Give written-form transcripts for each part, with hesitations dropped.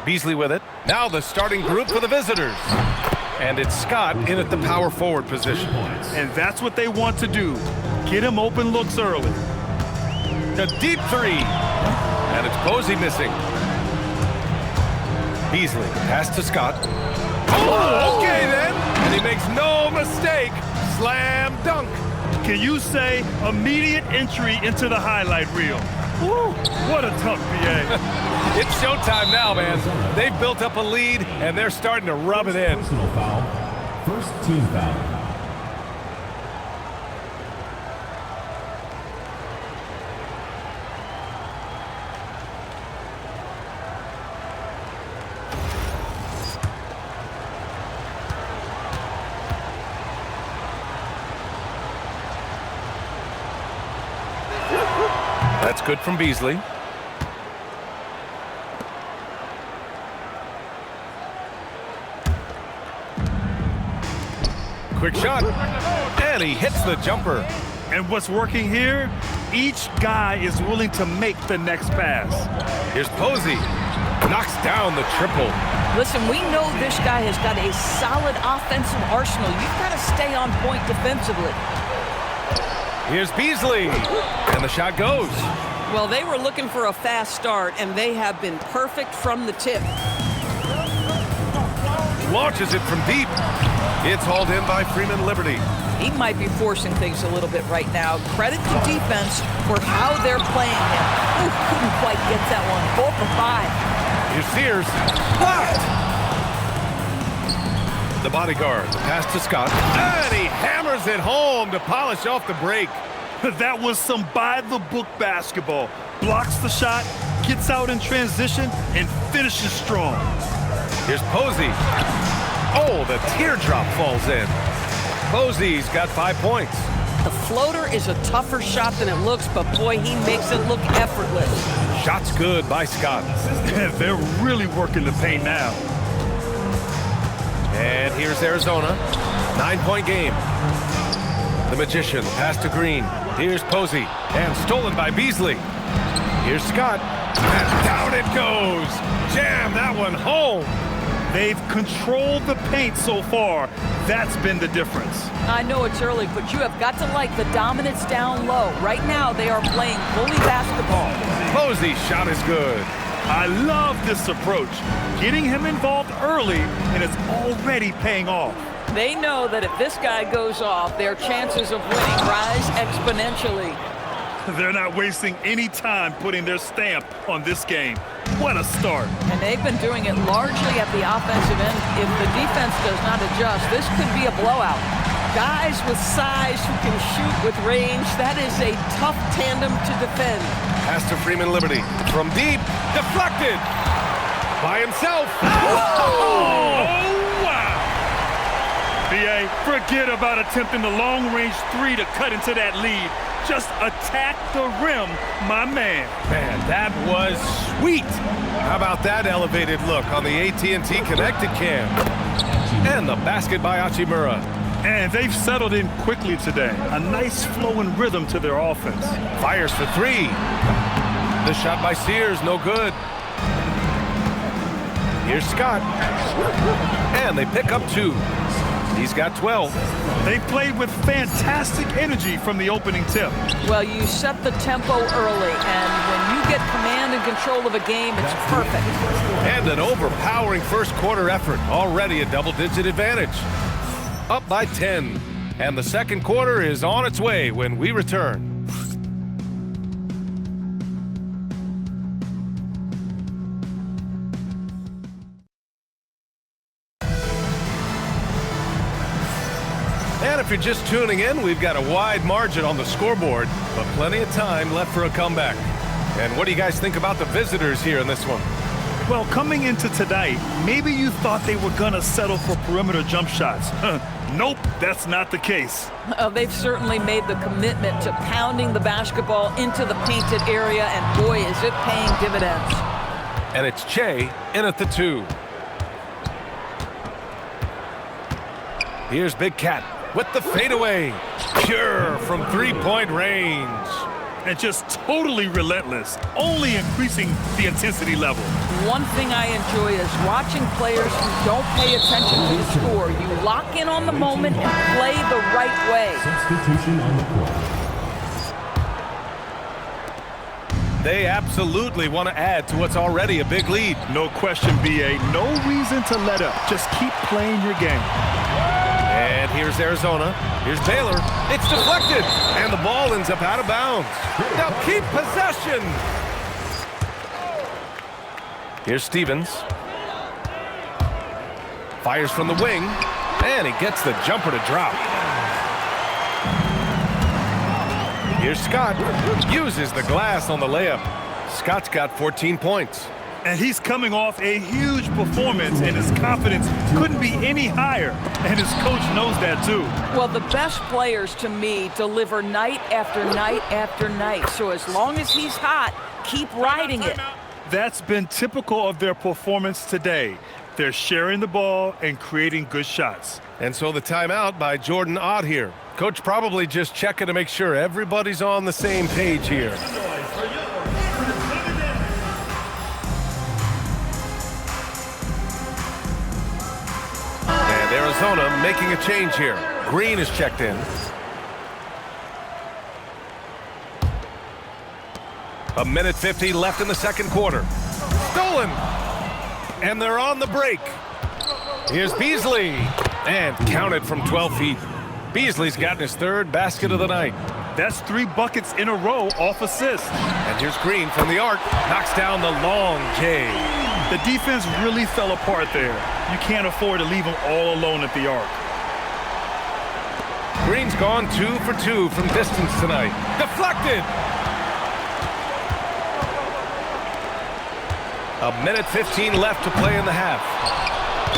Beasley with it. Now the starting group for the visitors. And it's Scott in at the power forward position. And that's what they want to do. Get him open looks early. The deep three. And it's Posey missing. Beasley, pass to Scott. Oh, okay then. And he makes no mistake. Slam dunk. Can you say immediate entry into the highlight reel? Woo, what a tough BA. It's showtime now, man. They've built up a lead, and they're starting to rub it in. Personal foul. First team foul. That's good from Beasley. Quick shot. And he hits the jumper. And what's working here? Each guy is willing to make the next pass. Here's Posey. Knocks down the triple. Listen, we know this guy has got a solid offensive arsenal. You've got to stay on point defensively. Here's Beasley. And the shot goes. Well, they were looking for a fast start, and they have been perfect from the tip. Launches it from deep. It's hauled in by Freeman Liberty. He might be forcing things a little bit right now. Credit to defense for how they're playing him. Ooh, couldn't quite get that one. 4 for 5. Here's Sears. Blocked. The bodyguard. The pass to Scott. And he hammers it home to polish off the break. That was some by-the-book basketball. Blocks the shot, gets out in transition, and finishes strong. Here's Posey. Oh, the teardrop falls in. Posey's got 5 points. The floater is a tougher shot than it looks, but boy, he makes it look effortless. Shot's good by Scott. They're really working the paint now. And here's Arizona. 9-point game. The Magician, pass to Green. Here's Posey, and stolen by Beasley. Here's Scott, and down it goes. Jam that one home. They've controlled the paint so far. That's been the difference. I know it's early, but you have got to like the dominance down low. Right now, they are playing bully basketball. Posey's shot is good. I love this approach. Getting him involved early, and it's already paying off. They know that if this guy goes off, their chances of winning rise exponentially. They're not wasting any time putting their stamp on this game. What a start. And they've been doing it largely at the offensive end. If the defense does not adjust, this could be a blowout. Guys with size who can shoot with range, that is a tough tandem to defend. Pass to Freeman Liberty. From deep, deflected. By himself. Oh, wow. BA, forget about attempting the long-range 3 to cut into that lead. Just attack the rim, my man. Man, that was sweet. How about that elevated look on the AT&T Connected Cam? And the basket by Hachimura. And they've settled in quickly today. A nice flowing rhythm to their offense. Fires for 3. The shot by Sears, no good. Here's Scott. And they pick up 2. He's got 12. They played with fantastic energy from the opening tip. Well, you set the tempo early, and when you get command and control of a game, it's perfect. And an overpowering first quarter effort. Already a double-digit advantage. Up by 10. And the second quarter is on its way when we return. And if you're just tuning in, we've got a wide margin on the scoreboard, but plenty of time left for a comeback. And what do you guys think about the visitors here in this one? Well, coming into tonight, maybe you thought they were going to settle for perimeter jump shots. Nope, that's not the case. They've certainly made the commitment to pounding the basketball into the painted area, and boy, is it paying dividends. And it's Che in at the 2. Here's Big Cat with the fadeaway. Pure from 3-point range. and just totally relentless, only increasing the intensity level. One thing I enjoy is watching players who don't pay attention to the score. You lock in on the moment and play the right way. Substitution on the court. They absolutely want to add to what's already a big lead. No question, B.A. No reason to let up. Just keep playing your game. And here's Arizona. Here's Baylor. It's deflected. And the ball ends up out of bounds. Now keep possession. Here's Stevens. Fires from the wing. And he gets the jumper to drop. Here's Scott. Uses the glass on the layup. Scott's got 14 points. And he's coming off a huge performance, and his confidence couldn't be any higher. And his coach knows that, too. Well, the best players, to me, deliver night after night after night. So as long as he's hot, keep riding it. That's been typical of their performance today. They're sharing the ball and creating good shots. And so the timeout by Jordan Ott here. Coach probably just checking to make sure everybody's on the same page here. And Arizona making a change here. Green is checked in. A minute 50 left in the second quarter. Stolen! And they're on the break. Here's Beasley. And counted from 12 feet. Beasley's gotten his third basket of the night. That's 3 buckets in a row off assist. And here's Green from the arc. Knocks down the long J. The defense really fell apart there. You can't afford to leave them all alone at the arc. Green's gone 2 for 2 from distance tonight. Deflected! A minute 15 left to play in the half.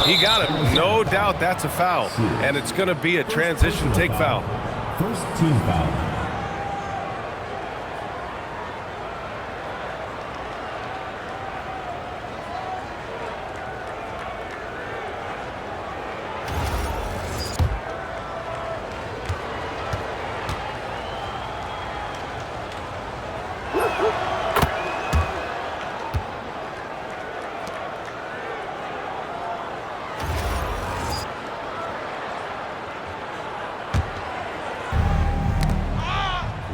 He got it. No doubt that's a foul. And it's going to be a transition take foul. First team foul.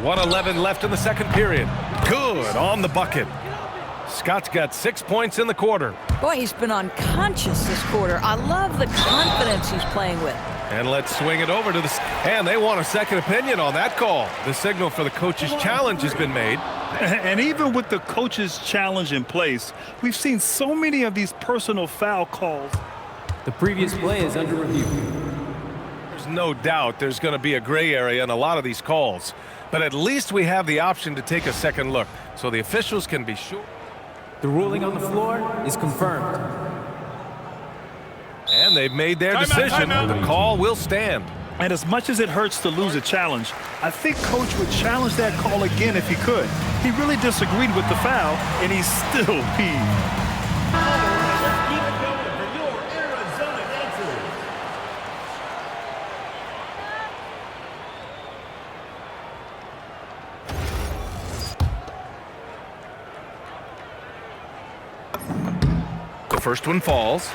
.111 left in the second period. Good on the bucket. Scott's got 6 points in the quarter. Boy, he's been unconscious this quarter. I love the confidence he's playing with. And let's swing it over to the... And they want a second opinion on that call. The signal for the coach's challenge has been made. And even with the coach's challenge in place, we've seen so many of these personal foul calls. The previous play is under review. There's no doubt there's going to be a gray area in a lot of these calls. But at least we have the option to take a second look, so the officials can be sure. The ruling on the floor is confirmed. And they've made their decision. The call will stand. And as much as it hurts to lose a challenge, I think Coach would challenge that call again if he could. He really disagreed with the foul, and he's still peeved. The first one falls.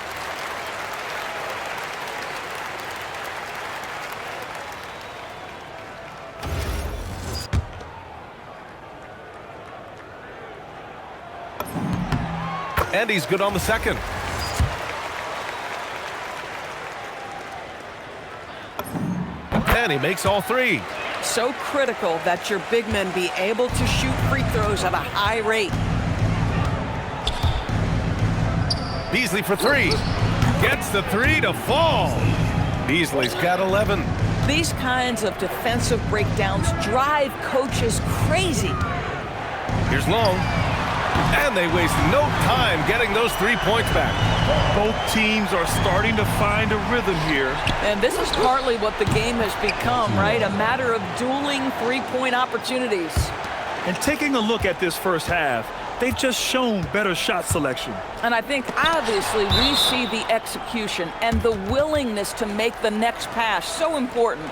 And he's good on the second. And he makes all 3. So critical that your big men be able to shoot free throws at a high rate. Beasley for 3. Gets the 3 to fall. Beasley's got 11. These kinds of defensive breakdowns drive coaches crazy. Here's Long. And they waste no time getting those 3 points back. Both teams are starting to find a rhythm here. And this is partly what the game has become, right? A matter of dueling three-point opportunities. And taking a look at this first half, they've just shown better shot selection. And I think, obviously, we see the execution and the willingness to make the next pass so important.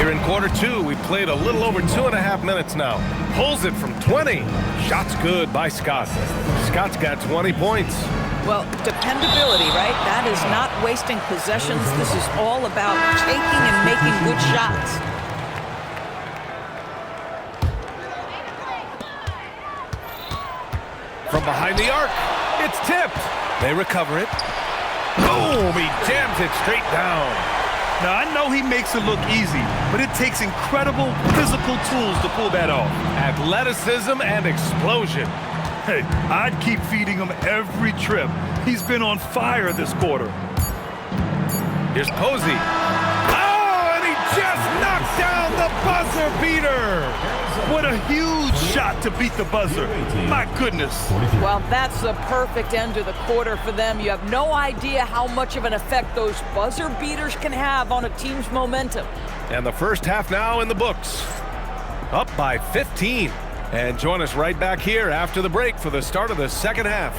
Here in quarter two, we played a little over 2.5 minutes now. Pulls it from 20. Shot's good by Scott. Scott's got 20 points. Well, dependability, right? That is not wasting possessions. This is all about taking and making good shots. From behind the arc, it's tipped. They recover it. Boom! He jams it straight down. Now, I know he makes it look easy, but it takes incredible physical tools to pull that off. Athleticism and explosion. Hey, I'd keep feeding him every trip. He's been on fire this quarter. Here's Posey. Oh, and he just knocked down the buzzer beater. What a huge shot to beat the buzzer. My goodness. Well, that's the perfect end to the quarter for them. You have no idea how much of an effect those buzzer beaters can have on a team's momentum. And the first half now in the books. Up by 15. And join us right back here after the break for the start of the second half.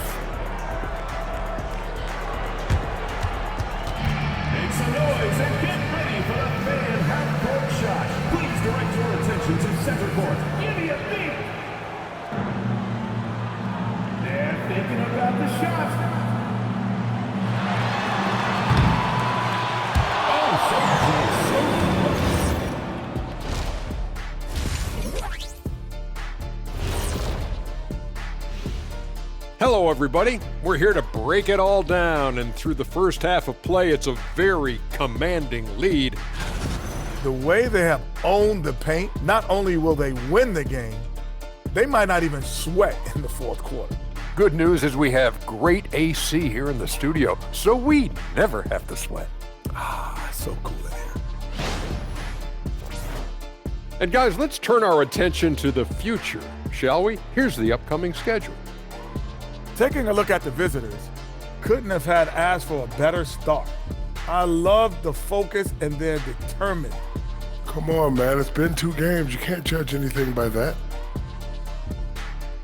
Make some noise and get ready for the fan half-court shot. Please direct your attention to center court. Give me a beat. They're thinking about the shot. Oh, so close. Hello, everybody. We're here to break it all down, and through the first half of play, it's a very commanding lead. The way they have owned the paint, not only will they win the game, they might not even sweat in the fourth quarter. Good news is we have great AC here in the studio, so we never have to sweat. So cool in here. And guys, let's turn our attention to the future, shall we? Here's the upcoming schedule. Taking a look at the visitors, couldn't have had asked for a better start. I love the focus and they're determined. Come on, man. It's been 2 games. You can't judge anything by that.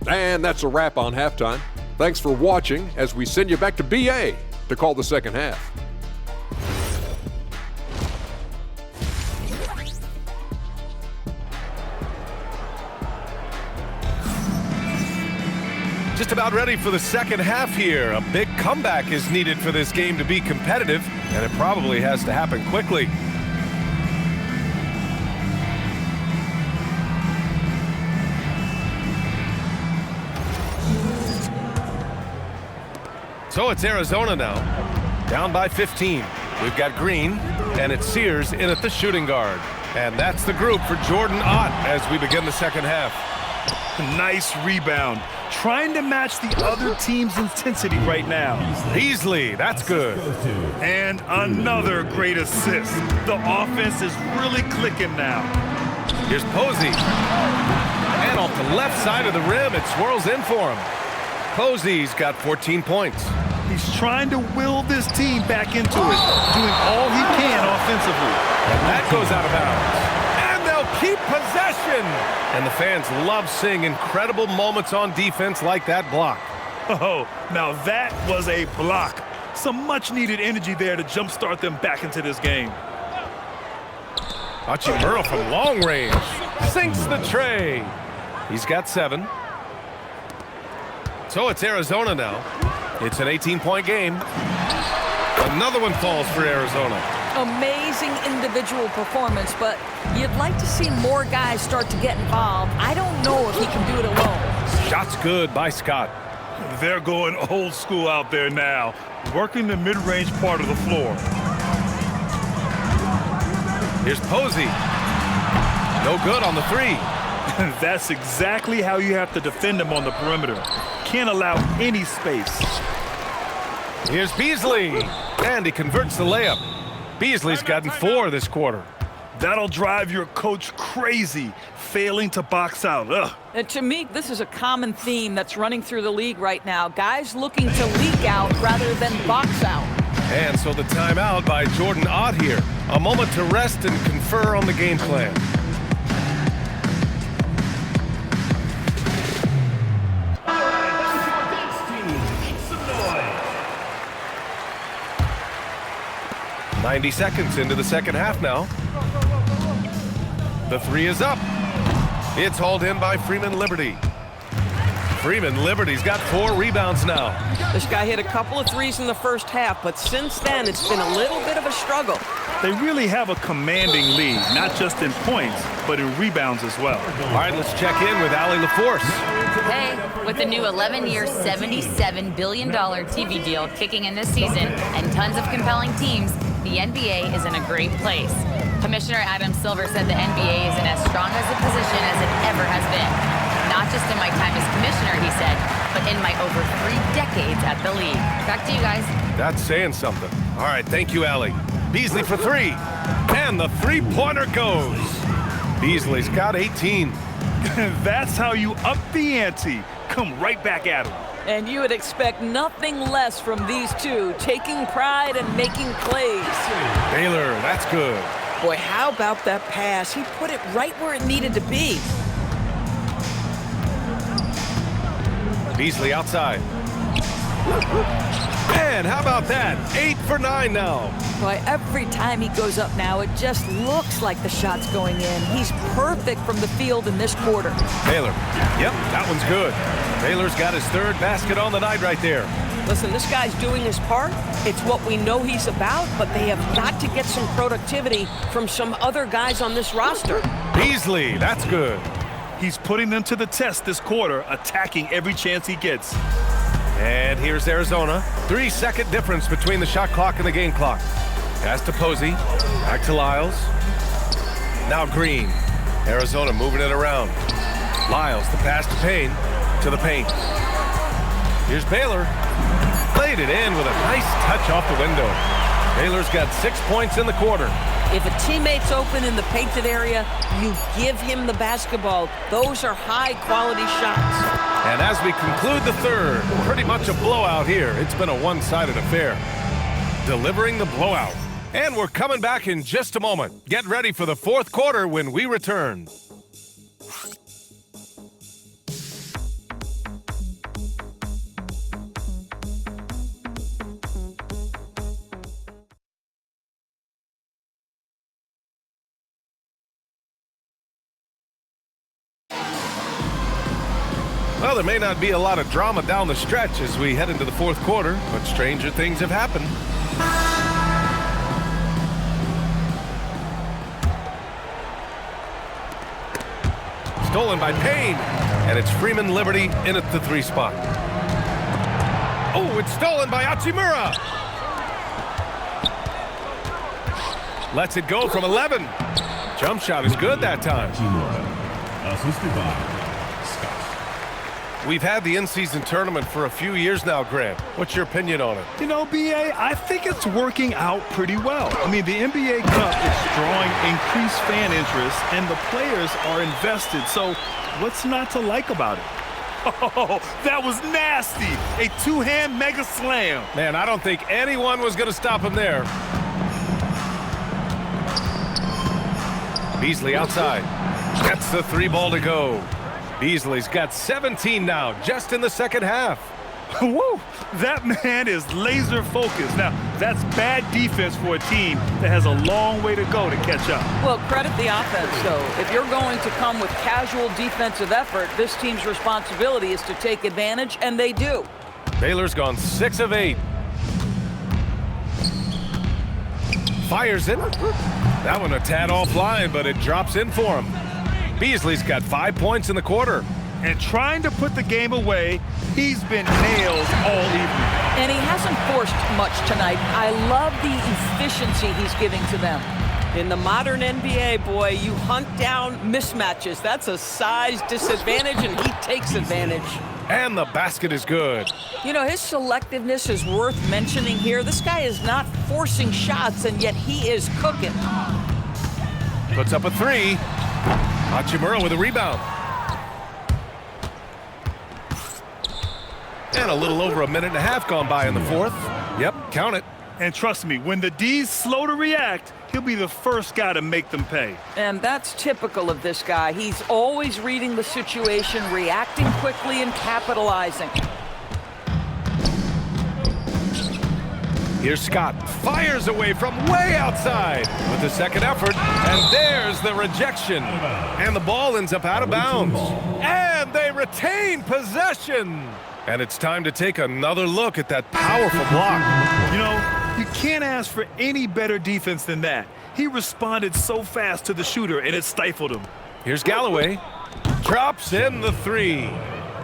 And that's a wrap on halftime. Thanks for watching as we send you back to BA to call the second half. Just about ready for the second half here. A big comeback is needed for this game to be competitive, and it probably has to happen quickly. So it's Arizona now, down by 15. We've got Green, and it's Sears in at the shooting guard. And that's the group for Jordan Ott as we begin the second half. Nice rebound. Trying to match the other team's intensity right now. Beasley, that's good. And another great assist. The offense is really clicking now. Here's Posey. And off the left side of the rim, it swirls in for him. Posey's got 14 points. He's trying to will this team back into it, doing all he can offensively. And that goes out of bounds. And they'll keep possession. And the fans love seeing incredible moments on defense like that block. Oh, now that was a block. Some much-needed energy there to jumpstart them back into this game. Hachimura from long range sinks the tray. He's got 7. So it's Arizona now. It's an 18-point game. Another one falls for Arizona. Amazing individual performance, but you'd like to see more guys start to get involved. I don't know if he can do it alone. Shot's good by Scott. They're going old school out there now, working the mid-range part of the floor. Here's Posey. No good on the 3. That's exactly how you have to defend him on the perimeter. Can't allow any space. Here's Beasley. And he converts the layup. Beasley's gotten 4 this quarter. That'll drive your coach crazy, failing to box out. Ugh. And to me, this is a common theme that's running through the league right now. Guys looking to leak out rather than box out. And so the timeout by Jordan Ott here. A moment to rest and confer on the game plan. All right, this is your dance team. Make some noise. 90 seconds into the second half now. The three is up. It's hauled in by Freeman Liberty. Freeman Liberty's got 4 rebounds now. This guy hit a couple of threes in the first half, but since then it's been a little bit of a struggle. They really have a commanding lead, not just in points, but in rebounds as well. All right, let's check in with Allie LaForce. Hey, with the new 11-year, $77 billion TV deal kicking in this season and tons of compelling teams, the NBA is in a great place. Commissioner Adam Silver said the NBA is in as strong as a position as it ever has been. Not just in my time as commissioner, he said, but in my over 3 decades at the league. Back to you guys. That's saying something. All right, thank you, Allie. Beasley for 3. And the three-pointer goes. Beasley's got 18. That's how you up the ante. Come right back at him. And you would expect nothing less from these two, taking pride and making plays. Baylor, that's good. Boy, how about that pass? He put it right where it needed to be. Beasley outside. And how about that? 8 for 9 now. Boy, every time he goes up now, it just looks like the shot's going in. He's perfect from the field in this quarter. Baylor. Yep, that one's good. Baylor's got his 3rd basket on the night right there. Listen, this guy's doing his part. It's what we know he's about, but they have got to get some productivity from some other guys on this roster. Beasley, that's good. He's putting them to the test this quarter, attacking every chance he gets. And here's Arizona. 3-second difference between the shot clock and the game clock. Pass to Posey. Back to Lyles. Now Green. Arizona moving it around. Lyles, the pass to Payne. To the paint. Here's Baylor. Played it in with a nice touch off the window. Baylor's got 6 points in the quarter. If a teammate's open in the painted area, you give him the basketball. Those are high-quality shots. And as we conclude the 3rd, pretty much a blowout here. It's been a one-sided affair. Delivering the blowout. And we're coming back in just a moment. Get ready for the 4th quarter when we return. Well, there may not be a lot of drama down the stretch as we head into the 4th quarter, but stranger things have happened. Stolen by Payne, and it's Freeman Liberty in at the 3 spot. Oh, it's stolen by Hachimura. Lets it go from 11. Jump shot is good that time. Assisted by Scott. We've had the in-season tournament for a few years now, Grant. What's your opinion on it? You know, B.A., I think it's working out pretty well. I mean, the NBA Cup is drawing increased fan interest, and the players are invested. So what's not to like about it? Oh, that was nasty. A 2-hand mega slam. Man, I don't think anyone was going to stop him there. Beasley outside. Gets the 3 ball to go. Beasley's got 17 now, just in the second half. Woo! That man is laser focused. Now, that's bad defense for a team that has a long way to go to catch up. Well, credit the offense, though. If you're going to come with casual defensive effort, this team's responsibility is to take advantage, and they do. Baylor's gone 6 of 8. Fires it. That one a tad offline, but it drops in for him. Beasley's got 5 points in the quarter. And trying to put the game away, he's been nailed all evening. And he hasn't forced much tonight. I love the efficiency he's giving to them. In the modern NBA, boy, you hunt down mismatches. That's a size disadvantage, and he takes advantage. And the basket is good. You know, his selectiveness is worth mentioning here. This guy is not forcing shots, and yet he is cooking. Puts up a 3. Hachimura with a rebound. And a little over a minute and a half gone by in the 4th. Yep, count it. And trust me, when the D's slow to react, he'll be the first guy to make them pay. And that's typical of this guy. He's always reading the situation, reacting quickly, and capitalizing. Here's Scott. Fires away from way outside with the second effort. And there's the rejection. And the ball ends up out of bounds. And they retain possession. And it's time to take another look at that powerful block. You know, you can't ask for any better defense than that. He responded so fast to the shooter, and it stifled him. Here's Galloway. Drops in the three.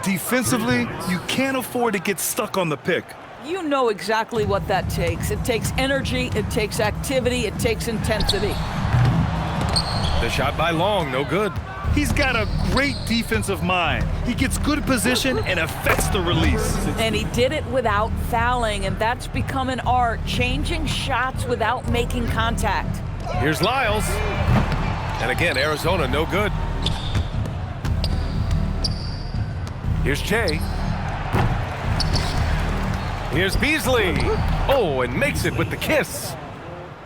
Defensively, you can't afford to get stuck on the pick. You know exactly what that takes. It takes energy, it takes activity, it takes intensity. The shot by Long, no good. He's got a great defensive mind. He gets good position and affects the release. And he did it without fouling, and that's become an art, changing shots without making contact. Here's Lyles. And again, Arizona, no good. Here's Che. Here's Beasley. Oh, and makes it with the kiss.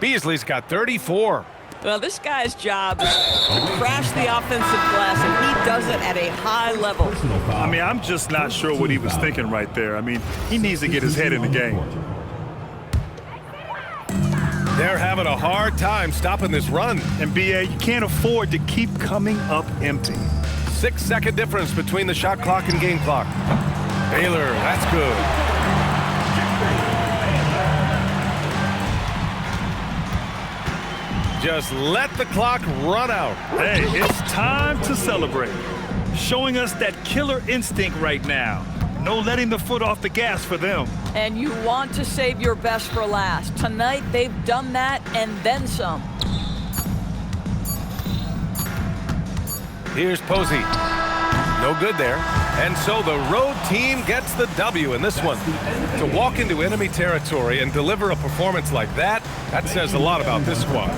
Beasley's got 34. Well, this guy's job is to crash the offensive glass, and he does it at a high level. I mean, I'm just not sure what he was thinking right there. I mean, he needs to get his head in the game. They're having a hard time stopping this run. And B.A., you can't afford to keep coming up empty. 6-second difference between the shot clock and game clock. Baylor, that's good. Just let the clock run out. Hey, it's time to celebrate. Showing us that killer instinct right now. No letting the foot off the gas for them. And you want to save your best for last. Tonight, they've done that and then some. Here's Posey. No good there. And so the road team gets the W in this one. To walk into enemy territory and deliver a performance like that, that says a lot about this squad.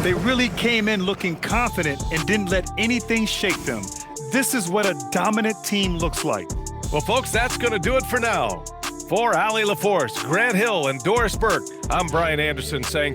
They really came in looking confident and didn't let anything shake them. This is what a dominant team looks like. Well, folks, that's going to do it for now. For Allie LaForce, Grant Hill, and Doris Burke, I'm Brian Anderson saying